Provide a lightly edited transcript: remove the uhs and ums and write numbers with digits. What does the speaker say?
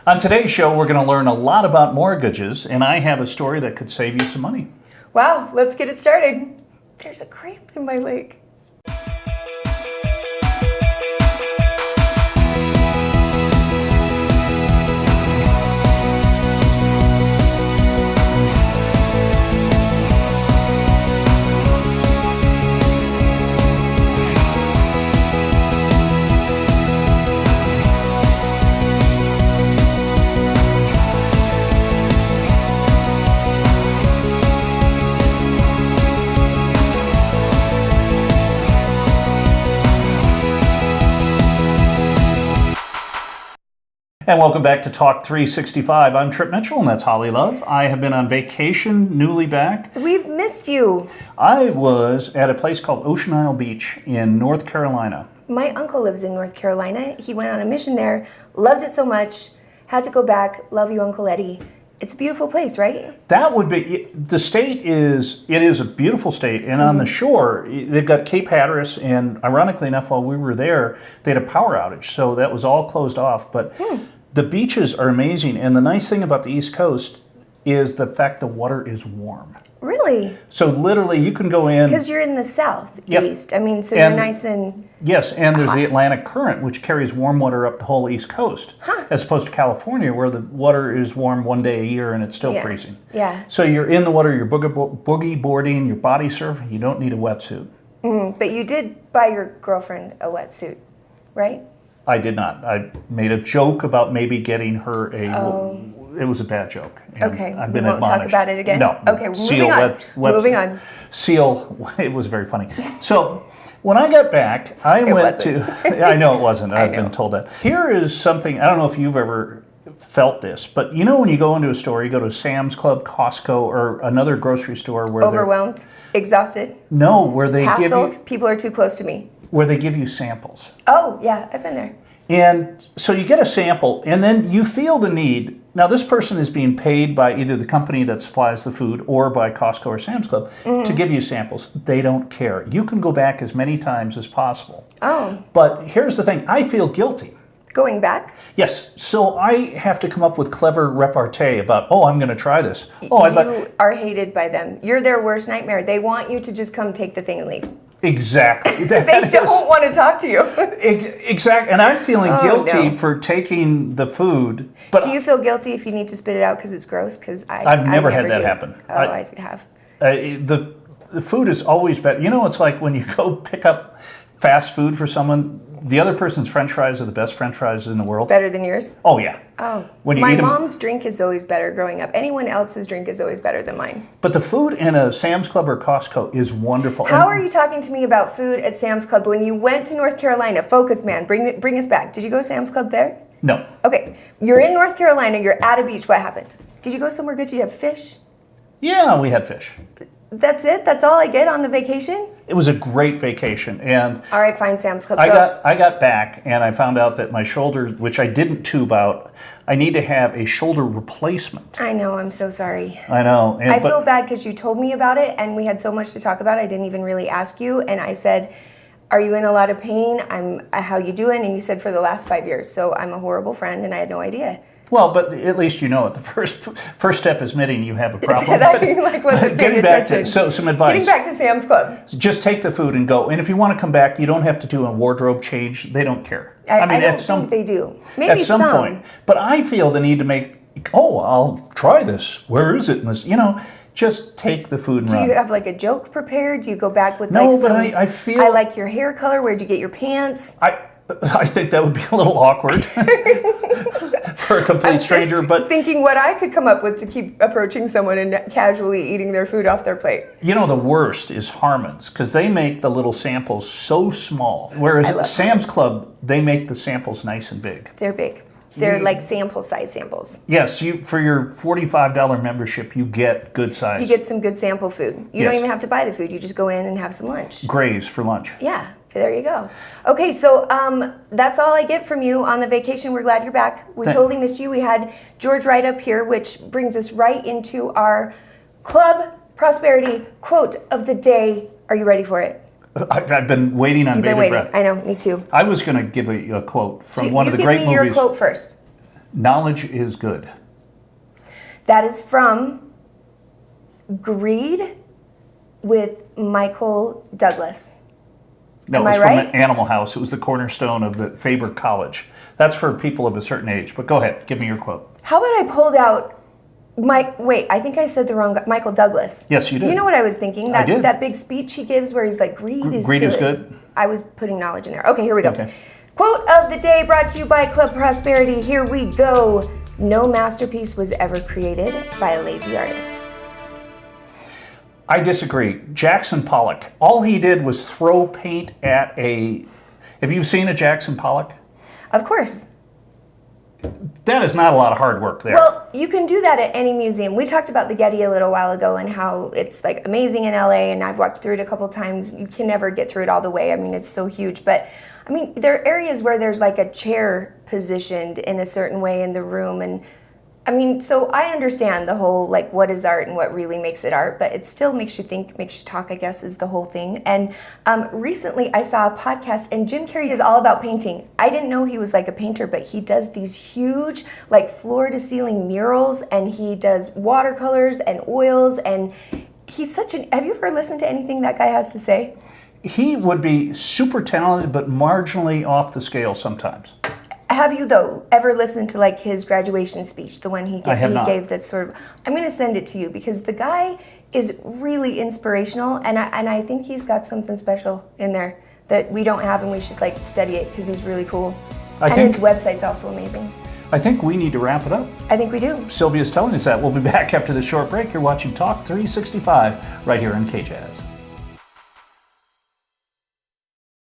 On today's show, we're going to learn a lot about mortgages, and I have a story that could save you some money. Wow, let's get it started. There's a cramp in my leg. And welcome back to Talk 365. I'm Trip Mitchell, and that's Holly Love. I have been on vacation, newly back. We've missed you. I was at a place called Ocean Isle Beach in North Carolina. My uncle lives in North Carolina. He went on a mission there, loved it so much, had to go back. Love you, Uncle Eddie. It's a beautiful place, right? That would be, the state is a beautiful state, and on the shore, they've got Cape Hatteras, and ironically enough, while we were there, they had a power outage, so that was all closed off, but the beaches are amazing, and the nice thing about the East Coast is the fact the water is warm. Really? So literally, you can go in... Because you're in the southeast. Yep. I mean, so you're nice and yes, and there's hot. the Atlantic Current, which carries warm water up the whole East Coast, as opposed to California, where the water is warm one day a year and it's still freezing. Yeah. So you're in the water, you're boogie boarding, you're body surfing, you don't need a wetsuit. But you did buy your girlfriend a wetsuit, right? I did not. I made a joke about maybe getting her a... It was a bad joke. Okay, I've we been won't talk admonished. about it again? No. Okay, moving on. Moving on. Seal, it was very funny. So when I got back, I went to... I know it wasn't. I've been told that. Here is something, I don't know if you've ever felt this, but you know when you go into a store, you go to Sam's Club, Costco, or another grocery store where Overwhelmed? Exhausted? No, where they give Hassled? you... People are too close to me. Where they give you samples. Oh, yeah, I've been there. And so you get a sample, and then you feel the need. Now, this person is being paid by either the company that supplies the food or by Costco or Sam's Club to give you samples. They don't care. You can go back as many times as possible. Oh. But here's the thing. I feel guilty. Going back? Yes. So I have to come up with clever repartee about, I'm going to try this. You are hated by them. You're their worst nightmare. They want you to just come take the thing and leave. Exactly. They don't want to talk to you. Exactly. And I'm feeling guilty for taking the food. But do you feel guilty if you need to spit it out because it's gross? Because I've never had that happen. Oh, I have. The food is always better. You know, it's like when you go pick up fast food for someone, the other person's French fries are the best French fries in the world. Better than yours? Oh, yeah. Oh. When you My eat them, mom's drink is always better growing up. Anyone else's drink is always better than mine. but the food in a Sam's Club or Costco is wonderful. How are you talking to me about food at Sam's Club when you went to North Carolina? Focus, man. Bring us back. Did you go to Sam's Club there? No. Okay. You're in North Carolina. You're at a beach. What happened? Did you go somewhere good? Did you have fish? Yeah, we had fish. That's it? That's all I get on the vacation? It was a great vacation, and all right, fine, Sam's Club. I got back and I found out that my shoulder, which I didn't tube out, I need to have a shoulder replacement. I know, I'm so sorry. I know. I feel bad because you told me about it and we had so much to talk about. I didn't even really ask you, and I said, "Are you in a lot of pain? How you doing?" And you said for the last 5 years. So I'm a horrible friend, and I had no idea. Well, but at least you know it. The first step is admitting you have a problem. Wasn't paying attention. So some advice. Getting back to Sam's Club. Just take the food and go. And if you want to come back, you don't have to do a wardrobe change. They don't care. I don't think they do. Maybe at some point. But I feel the need to make, I'll try this. Where is it? And this, just take the food and run. Do you have like a joke prepared? Do you go back with I feel... I like your hair color. Where'd you get your pants? I think that would be a little awkward for a complete stranger. But thinking what I could come up with to keep approaching someone and casually eating their food off their plate. The worst is Harmon's, because they make the little samples so small. Whereas at Sam's Club, they make the samples nice and big. They're big. They're like size samples. Yes, for your $45 membership, you get good size. You get some good sample food. You don't even have to buy the food. You just go in and have some lunch. Graze for lunch. Yeah. There you go. Okay, so that's all I get from you on the vacation. We're glad you're back. We totally missed you. We had George right up here, which brings us right into our Club Prosperity quote of the day. Are you ready for it? I've been waiting on bated breath. I know, me too. I was going to give a quote from one of the great movies. Give me your quote first. Knowledge is good. That is from Greed with Michael Douglas. No, Am it was I from right? Animal House. It was the cornerstone of the Faber College. That's for people of a certain age. But go ahead, give me your quote. How about I pulled out wait, I think I said the wrong guy. Michael Douglas. Yes, you did. You know what I was thinking? I did. That big speech he gives where he's like, greed is good. I was putting knowledge in there. Okay, here we go. Okay. Quote of the day brought to you by Club Prosperity. Here we go. No masterpiece was ever created by a lazy artist. I disagree. Jackson Pollock, all he did was throw paint at a... Have you seen a Jackson Pollock? Of course. That is not a lot of hard work there. Well, you can do that at any museum. We talked about the Getty a little while ago and how it's like amazing in LA, and I've walked through it a couple times. You can never get through it all the way. I mean, it's so huge. But I mean, there are areas where there's like a chair positioned in a certain way in the room, and I mean, so I understand the whole, like, what is art and what really makes it art, but it still makes you think, makes you talk, I guess, is the whole thing. And recently I saw a podcast, and Jim Carrey is all about painting. I didn't know he was like a painter, but he does these huge, like, floor-to-ceiling murals, and he does watercolors and oils, and he's such an... Have you ever listened to anything that guy has to say? He would be super talented, but marginally off the scale sometimes. Have you, though, ever listened to like his graduation speech, the one he gave that sort of... I'm going to send it to you because the guy is really inspirational, and I think he's got something special in there that we don't have, and we should like study it because he's really cool. His website's also amazing. I think we need to wrap it up. I think we do. Sylvia's telling us that. We'll be back after this short break. You're watching Talk 365 right here on KJazz.